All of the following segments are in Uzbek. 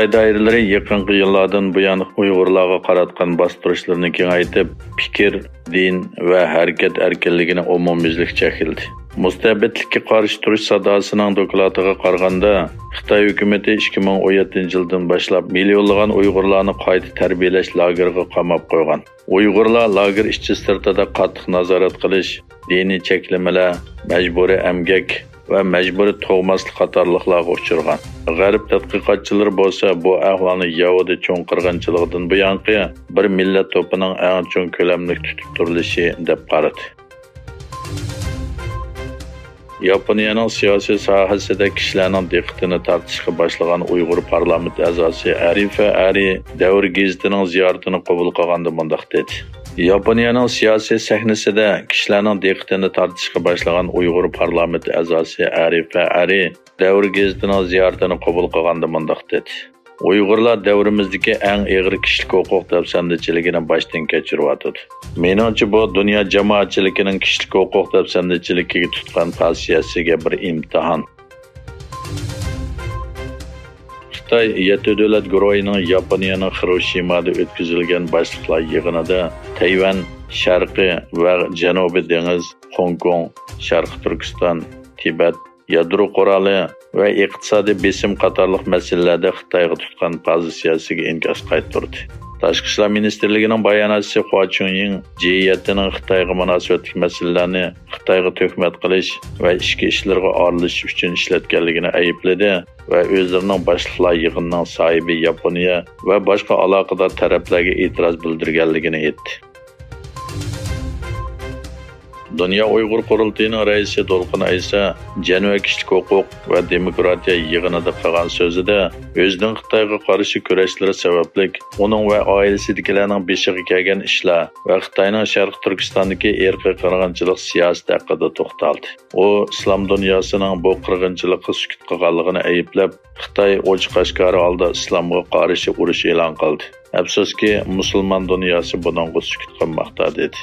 Xitoy doiralari yaqinqi yillardan buyon Uyg'urlarga qaratgan bostirishlarni kengaytirib, fikr, din va harakat erkinligini umumyuzlik chekladi. Mustabidlikka qarshi turish sadosining doklatiga qaraganda, Xitoy hukumatı 2017-yildan boshlab millionlagan Uyg'urlarni qayta tarbiyalash lageriga qamab qo'ygan. Uyg'urlar lager ichki-sirtida qattiq nazorat qilish, diniy cheklamalar, majburiy emgak va majburiy tug'maslik qatorliqlarga uchirgan. G'arb tadqiqotchilari bo'lsa bu ahvolni Yahudi cho'ng qirg'inchiligidan buyongi bir millat to'pining eng cho'ng ko'lamli tutib turilishi deb qaradi. Yaponiyaning siyosiy sohasida kishilarning diqqatini tortishga boshlagan Uyg'ur parlament a'zosi Arifa Ari davr gazetining ziyoratini qabul qilganda mundaq dedi. Yaponiyaning siyosiy sahnasida kishilarning diqqatini tortishga boshlagan Uyg'ur parlament a'zosi Arifa Ari davr gazetining ziyoratini qabul qilganda mundaq dedi. Uyg'urlar davrimizdagi eng og'ir kishilik huquq dafsandichiligini boshdan kechiryapti. Menimcha bu dunyo jamoatchiligining kishilik huquq dafsandichiligiga tutgan pozitsiyasiga bir imtihon. Xitoy 7 davlat guruhining Yaponiyaning Hiroshimada o'tkazilgan boshliqlar yig'inida Tayvan, Sharqiy va Janubiy dengiz, Hong Kong, Sharqiy Turkiston, Tibet, yadro quroli va iqtisodiy besim qatorliq masalalarda Xitoyga tutgan pozitsiyasiga inkas qaytardi. Tashqi ishlar ministrligining bayonotchisi Hua Chunying G7ning Xitoyga munosabatli masalalarni Xitoyga tuhmat qilish va ichki ishlarga aralashish uchun ishlatganligini aybladi va o'zlarining boshliqlar yig'inining sohibi Yaponiya va boshqa aloqador taraflarga e'tiroz bildirganligini aytdi. Dünya Uyghur Qurultayıning raisi Dolqin Aysa Janubiy kishilik huquq va demokratiya yig'inida qilgan so'zida o'zining Xitoyga qarshi kurashlari sababli uning va oilasidagilarning beshiga kelgan ishlar va Xitoyning Sharq Turkistondagi irqiy qirg'inchilik siyosati haqida to'xtaldi. U islom dunyosining bu qirg'inchilikqa sukut qilganligini ayblab, Xitoy ochiq-oshkora holda islomga qarshi urush e'lon qildi. Afsuski, musulmon dunyosi buningga sukut qilmoqda dedi.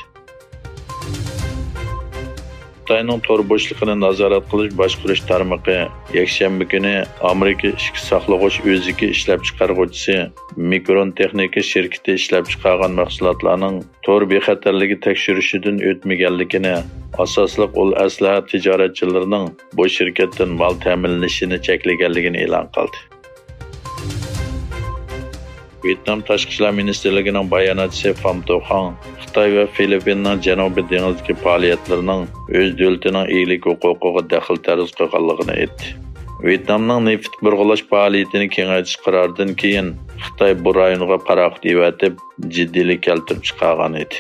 Xitoyning tor bo'shligini nazorat qilish boshqarish tarmoqi yakshanba kuni Amerika ichki saqlag'ich o'ziki ishlab chiqaruvchisi Mikron Texnika shirkati ishlab chiqargan mahsulotlarning tor bexatarligi tekshirishidan o'tmaganligini, asosliq ul aslahat tijoratchilarining bu shirkatdan mol ta'minlanishini cheklaganligini e'lon qildi. Vietnam Tashqi ishlar ministrligining bayonotchisi Pham To Khang Xitoy va Filippinning Janubiy dengizdagi faoliyatlarining o'z davlatining egalik huquqiga daxl tarz qilganligini aytdi. Vietnamning neft burg'ulash faoliyatini kengaytirish qaroridan keyin Xitoy bu rayonga paroxod evatib, jiddiylik keltirib chiqargan edi.